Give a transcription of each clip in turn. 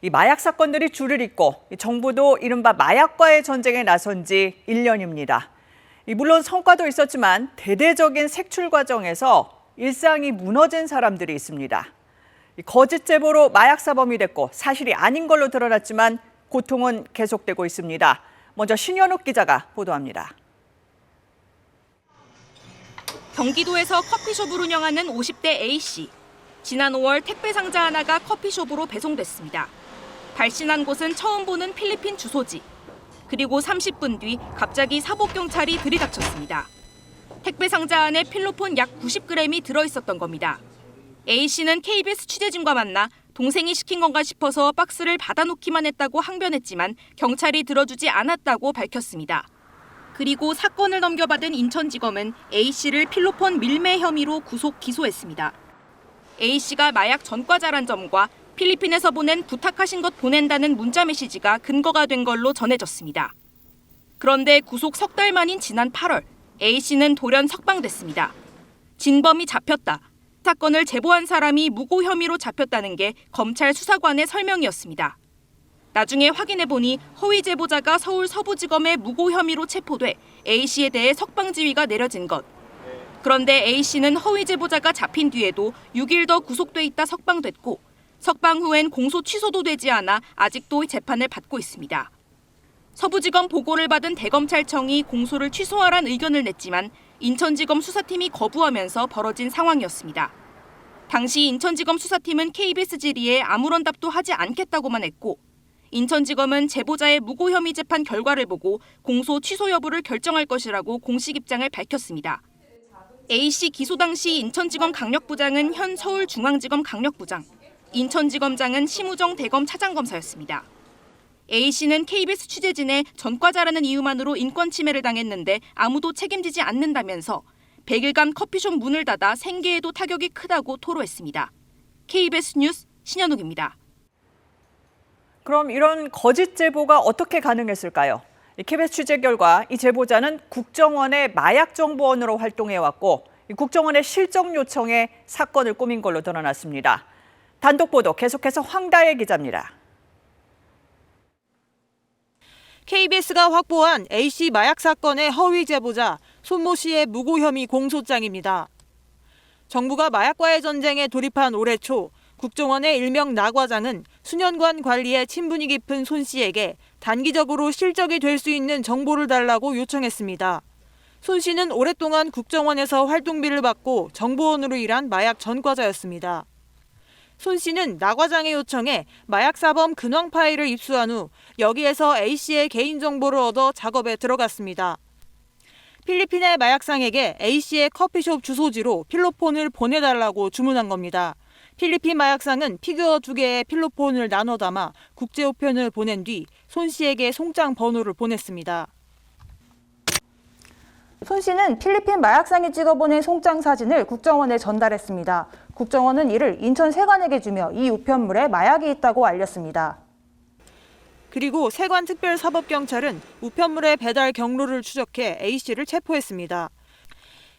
이 마약 사건들이 줄을 잇고 정부도 이른바 마약과의 전쟁에 나선 지 1년입니다. 물론 성과도 있었지만 대대적인 색출 과정에서 일상이 무너진 사람들이 있습니다. 거짓 제보로 마약 사범이 됐고 사실이 아닌 걸로 드러났지만 고통은 계속되고 있습니다. 먼저 신현욱 기자가 보도합니다. 경기도에서 커피숍을 운영하는 50대 A씨. 지난 5월 택배 상자 하나가 커피숍으로 배송됐습니다. 발신한 곳은 처음 보는 필리핀 주소지. 그리고 30분 뒤 갑자기 사복경찰이 들이닥쳤습니다. 택배 상자 안에 필로폰 약 90g이 들어있었던 겁니다. A씨는 KBS 취재진과 만나 동생이 시킨 건가 싶어서 박스를 받아놓기만 했다고 항변했지만 경찰이 들어주지 않았다고 밝혔습니다. 그리고 사건을 넘겨받은 인천지검은 A씨를 필로폰 밀매 혐의로 구속 기소했습니다. A씨가 마약 전과자란 점과 필리핀에서 보낸 부탁하신 것 보낸다는 문자 메시지가 근거가 된 걸로 전해졌습니다. 그런데 구속 석 달 만인 지난 8월, A씨는 돌연 석방됐습니다. 진범이 잡혔다. 사건을 제보한 사람이 무고 혐의로 잡혔다는 게 검찰 수사관의 설명이었습니다. 나중에 확인해보니 허위 제보자가 서울 서부지검의 무고 혐의로 체포돼 A씨에 대해 석방 지휘가 내려진 것. 그런데 A씨는 허위 제보자가 잡힌 뒤에도 6일 더 구속돼 있다 석방됐고 석방 후엔 공소 취소도 되지 않아 아직도 재판을 받고 있습니다. 서부지검 보고를 받은 대검찰청이 공소를 취소하란 의견을 냈지만 인천지검 수사팀이 거부하면서 벌어진 상황이었습니다. 당시 인천지검 수사팀은 KBS 질의에 아무런 답도 하지 않겠다고만 했고 인천지검은 제보자의 무고 혐의 재판 결과를 보고 공소 취소 여부를 결정할 것이라고 공식 입장을 밝혔습니다. A씨 기소 당시 인천지검 강력부장은 현 서울중앙지검 강력부장, 인천지검장은 심우정 대검 차장검사였습니다. A씨는 KBS 취재진에 전과자라는 이유만으로 인권 침해를 당했는데 아무도 책임지지 않는다면서 100일간 커피숍 문을 닫아 생계에도 타격이 크다고 토로했습니다. KBS 뉴스 신현욱입니다. 그럼 이런 거짓 제보가 어떻게 가능했을까요? KBS 취재 결과 이 제보자는 국정원의 마약정보원으로 활동해왔고 국정원의 실적 요청에 사건을 꾸민 걸로 드러났습니다. 단독 보도 계속해서 황다혜 기자입니다. KBS가 확보한 A씨 마약 사건의 허위 제보자 손모 씨의 무고 혐의 공소장입니다. 정부가 마약과의 전쟁에 돌입한 올해 초 국정원의 일명 나 과장은 수년간 관리에 친분이 깊은 손 씨에게 단기적으로 실적이 될 수 있는 정보를 달라고 요청했습니다. 손 씨는 오랫동안 국정원에서 활동비를 받고 정보원으로 일한 마약 전과자였습니다. 손 씨는 나 과장의 요청에 마약 사범 근황 파일을 입수한 후 여기에서 A씨의 개인정보를 얻어 작업에 들어갔습니다. 필리핀의 마약상에게 A씨의 커피숍 주소지로 필로폰을 보내달라고 주문한 겁니다. 필리핀 마약상은 피규어 2개의 필로폰을 나눠 담아 국제 우편을 보낸 뒤 손 씨에게 송장 번호를 보냈습니다. 손 씨는 필리핀 마약상이 찍어보낸 송장 사진을 국정원에 전달했습니다. 국정원은 이를 인천 세관에게 주며 이 우편물에 마약이 있다고 알렸습니다. 그리고 세관특별사법경찰은 우편물의 배달 경로를 추적해 A씨를 체포했습니다.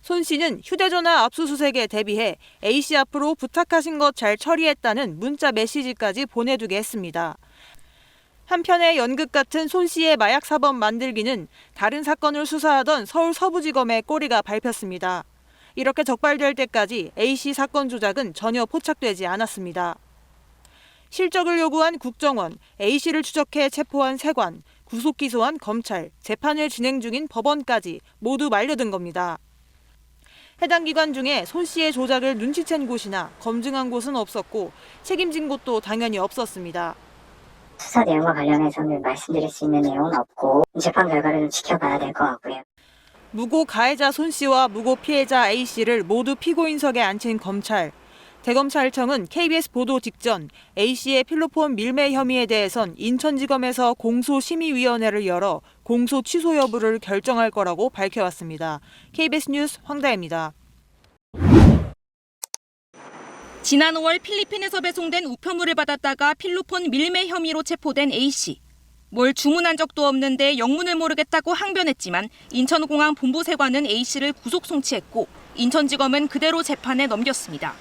손 씨는 휴대전화 압수수색에 대비해 A씨 앞으로 부탁하신 것 잘 처리했다는 문자 메시지까지 보내두게 했습니다. 한편의 연극 같은 손 씨의 마약 사범 만들기는 다른 사건을 수사하던 서울 서부지검의 꼬리가 밟혔습니다. 이렇게 적발될 때까지 A씨 사건 조작은 전혀 포착되지 않았습니다. 실적을 요구한 국정원, A씨를 추적해 체포한 세관, 구속 기소한 검찰, 재판을 진행 중인 법원까지 모두 말려든 겁니다. 해당 기관 중에 손 씨의 조작을 눈치챈 곳이나 검증한 곳은 없었고 책임진 곳도 당연히 없었습니다. 수사 내용과 관련해서는 말씀드릴 수 있는 내용은 없고 재판 결과를 좀 지켜봐야 될 것 같고요. 무고 가해자 손 씨와 무고 피해자 A 씨를 모두 피고인석에 앉힌 검찰. 대검찰청은 KBS 보도 직전 A 씨의 필로폰 밀매 혐의에 대해선 인천지검에서 공소심의위원회를 열어 공소 취소 여부를 결정할 거라고 밝혀왔습니다. KBS 뉴스 황다혜입니다. 지난 5월 필리핀에서 배송된 우편물을 받았다가 필로폰 밀매 혐의로 체포된 A씨. 뭘 주문한 적도 없는데 영문을 모르겠다고 항변했지만 인천공항 본부세관은 A씨를 구속 송치했고 인천지검은 그대로 재판에 넘겼습니다.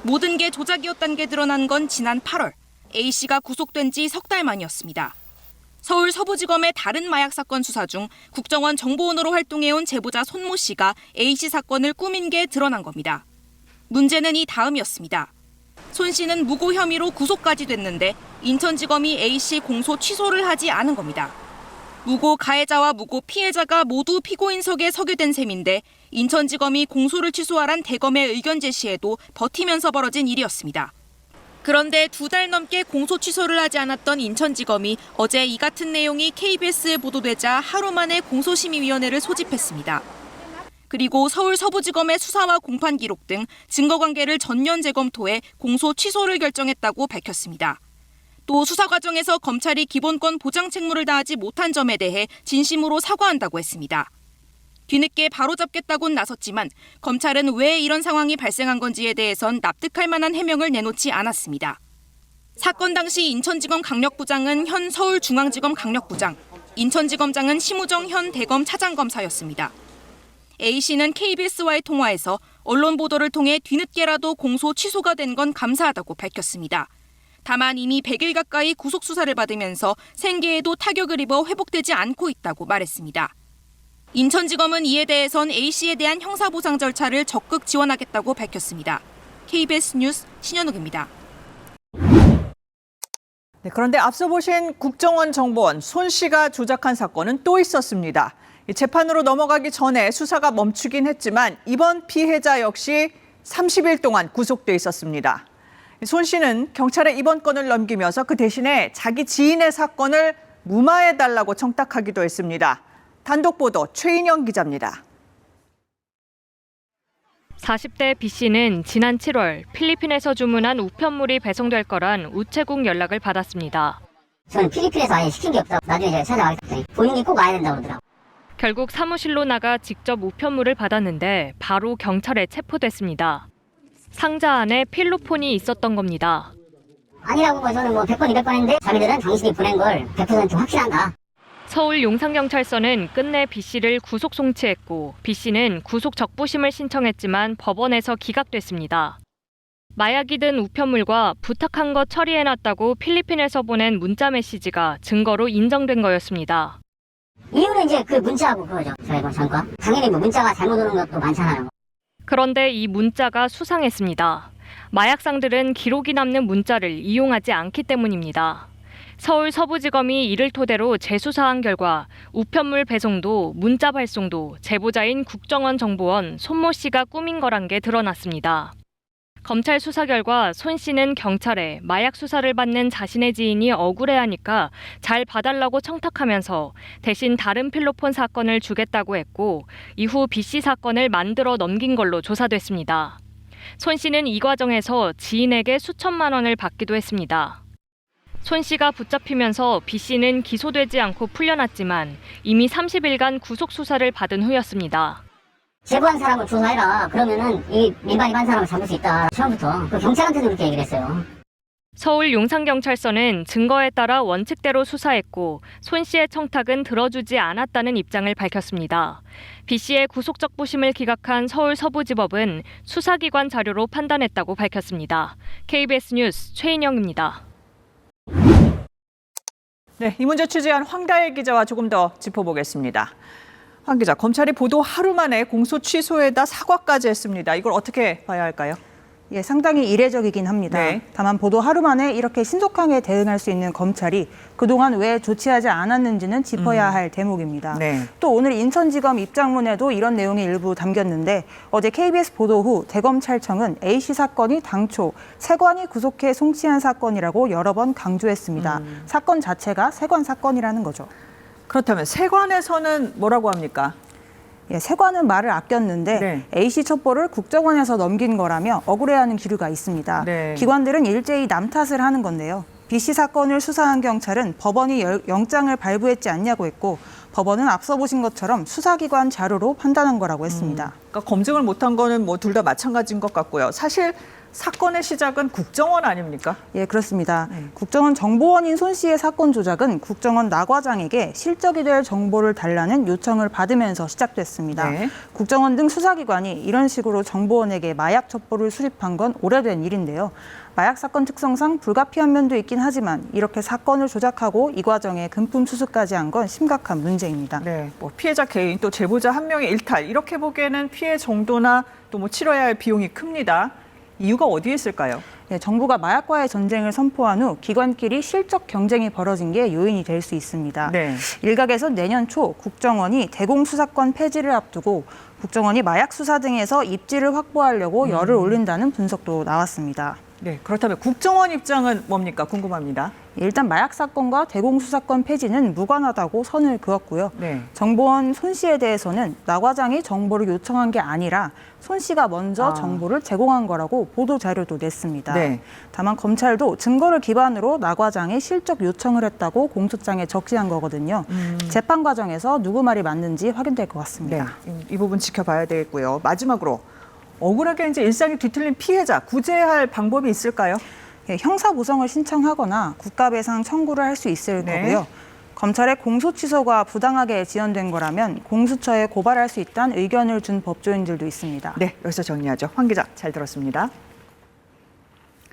모든 게 조작이었다는 게 드러난 건 지난 8월. A씨가 구속된 지 석 달 만이었습니다. 서울 서부지검의 다른 마약 사건 수사 중 국정원 정보원으로 활동해온 제보자 손모 씨가 A씨 사건을 꾸민 게 드러난 겁니다. 문제는 이 다음이었습니다. 손 씨는 무고 혐의로 구속까지 됐는데 인천지검이 A씨 공소 취소를 하지 않은 겁니다. 무고 가해자와 무고 피해자가 모두 피고인석에 서게 된 셈인데 인천지검이 공소를 취소하란 대검의 의견 제시에도 버티면서 벌어진 일이었습니다. 그런데 2달 넘게 공소 취소를 하지 않았던 인천지검이 어제 이 같은 내용이 KBS에 보도되자 하루 만에 공소심의위원회를 소집했습니다. 그리고 서울 서부지검의 수사와 공판 기록 등 증거관계를 전면 재검토해 공소 취소를 결정했다고 밝혔습니다. 또 수사 과정에서 검찰이 기본권 보장 책무를 다하지 못한 점에 대해 진심으로 사과한다고 했습니다. 뒤늦게 바로잡겠다고는 나섰지만 검찰은 왜 이런 상황이 발생한 건지에 대해선 납득할 만한 해명을 내놓지 않았습니다. 사건 당시 인천지검 강력부장은 현 서울중앙지검 강력부장, 인천지검장은 심우정 현 대검 차장검사였습니다. A씨는 KBS와의 통화에서 언론 보도를 통해 뒤늦게라도 공소 취소가 된 건 감사하다고 밝혔습니다. 다만 이미 100일 가까이 구속 수사를 받으면서 생계에도 타격을 입어 회복되지 않고 있다고 말했습니다. 인천지검은 이에 대해선 A씨에 대한 형사보상 절차를 적극 지원하겠다고 밝혔습니다. KBS 뉴스 신현욱입니다. 네, 그런데 앞서 보신 국정원 정보원 손 씨가 조작한 사건은 또 있었습니다. 재판으로 넘어가기 전에 수사가 멈추긴 했지만 이번 피해자 역시 30일 동안 구속돼 있었습니다. 손 씨는 경찰에 이번 건을 넘기면서 그 대신에 자기 지인의 사건을 무마해달라고 청탁하기도 했습니다. 단독 보도 최인영 기자입니다. 40대 B씨는 지난 7월 필리핀에서 주문한 우편물이 배송될 거란 우체국 연락을 받았습니다. 저는 필리핀에서 아예 시킨 게 없다고 나중에 제가 찾아가겠더니 본인이 꼭 와야 된다고 그러더라고요. 결국 사무실로 나가 직접 우편물을 받았는데 바로 경찰에 체포됐습니다. 상자 안에 필로폰이 있었던 겁니다. 아니라고 저는 100번 200번 했는데 자기들은 당신이 보낸 걸 100% 확신한다. 서울 용산경찰서는 끝내 B씨를 구속 송치했고 B씨는 구속 적부심을 신청했지만 법원에서 기각됐습니다. 마약이 든 우편물과 부탁한 것 처리해놨다고 필리핀에서 보낸 문자 메시지가 증거로 인정된 거였습니다. 이유는 이제 그 문자하고 그거죠. 저희 전과. 당연히 문자가 잘못 오는 것도 많잖아요. 그런데 이 문자가 수상했습니다. 마약상들은 기록이 남는 문자를 이용하지 않기 때문입니다. 서울 서부지검이 이를 토대로 재수사한 결과 우편물 배송도 문자 발송도 제보자인 국정원 정보원 손모 씨가 꾸민 거란 게 드러났습니다. 검찰 수사 결과 손 씨는 경찰에 마약 수사를 받는 자신의 지인이 억울해하니까 잘 봐달라고 청탁하면서 대신 다른 필로폰 사건을 주겠다고 했고 이후 B씨 사건을 만들어 넘긴 걸로 조사됐습니다. 손 씨는 이 과정에서 지인에게 수천만 원을 받기도 했습니다. 손 씨가 붙잡히면서 B씨는 기소되지 않고 풀려났지만 이미 30일간 구속 수사를 받은 후였습니다. 제보한 사람을 조사해라. 그러면은 이 민간인 한 사람을 잡을 수 있다. 처음부터 그 경찰한테도 그렇게 얘기를 했어요. 서울 용산경찰서는 증거에 따라 원칙대로 수사했고 손 씨의 청탁은 들어주지 않았다는 입장을 밝혔습니다. B씨의 구속적부심을 기각한 서울 서부지법은 수사기관 자료로 판단했다고 밝혔습니다. KBS 뉴스 최인영입니다. 네, 이 문제 취재한 황다혜 기자와 조금 더 짚어보겠습니다. 황 기자, 검찰이 보도 하루 만에 공소 취소에다 사과까지 했습니다. 이걸 어떻게 봐야 할까요? 예, 상당히 이례적이긴 합니다. 네. 다만 보도 하루 만에 이렇게 신속하게 대응할 수 있는 검찰이 그동안 왜 조치하지 않았는지는 짚어야 할 대목입니다. 네. 또 오늘 인천지검 입장문에도 이런 내용이 일부 담겼는데 어제 KBS 보도 후 대검찰청은 A씨 사건이 당초 세관이 구속해 송치한 사건이라고 여러 번 강조했습니다. 사건 자체가 세관 사건이라는 거죠. 그렇다면 세관에서는 뭐라고 합니까? 예, 세관은 말을 아꼈는데 네. A씨 첩보를 국정원에서 넘긴 거라며 억울해하는 기류가 있습니다. 네. 기관들은 일제히 남 탓을 하는 건데요. B씨 사건을 수사한 경찰은 법원이 영장을 발부했지 않냐고 했고 법원은 앞서 보신 것처럼 수사기관 자료로 판단한 거라고 했습니다. 그러니까 검증을 못한 거는 둘 다 마찬가지인 것 같고요. 사실 사건의 시작은 국정원 아닙니까? 예, 그렇습니다. 국정원 정보원인 손 씨의 사건 조작은 국정원 나 과장에게 실적이 될 정보를 달라는 요청을 받으면서 시작됐습니다. 네. 국정원 등 수사기관이 이런 식으로 정보원에게 마약 첩보를 수집한 건 오래된 일인데요. 마약 사건 특성상 불가피한 면도 있긴 하지만 이렇게 사건을 조작하고 이 과정에 금품 수수까지 한 건 심각한 문제입니다. 네, 뭐 피해자 개인 또 제보자 한 명의 일탈 이렇게 보기에는 피해 정도나 또 뭐 치러야 할 비용이 큽니다. 이유가 어디에 있을까요? 네, 정부가 마약과의 전쟁을 선포한 후 기관끼리 실적 경쟁이 벌어진 게 요인이 될 수 있습니다. 네. 일각에선 내년 초 국정원이 대공수사권 폐지를 앞두고 국정원이 마약 수사 등에서 입지를 확보하려고 열을 올린다는 분석도 나왔습니다. 네, 그렇다면 국정원 입장은 뭡니까? 궁금합니다. 일단 마약 사건과 대공수사권 폐지는 무관하다고 선을 그었고요. 네. 정보원 손 씨에 대해서는 나 과장이 정보를 요청한 게 아니라 손 씨가 먼저 정보를 제공한 거라고 보도 자료도 냈습니다. 네. 다만 검찰도 증거를 기반으로 나 과장이 실적 요청을 했다고 공소장에 적시한 거거든요. 재판 과정에서 누구 말이 맞는지 확인될 것 같습니다. 네, 이 부분 지켜봐야 되겠고요. 마지막으로 억울하게 이제 일상이 뒤틀린 피해자 구제할 방법이 있을까요? 예, 형사보상을 신청하거나 국가배상 청구를 할 수 있을 네. 거고요. 검찰의 공소 취소가 부당하게 지연된 거라면 공수처에 고발할 수 있다는 의견을 준 법조인들도 있습니다. 네, 여기서 정리하죠. 황 기자 잘 들었습니다.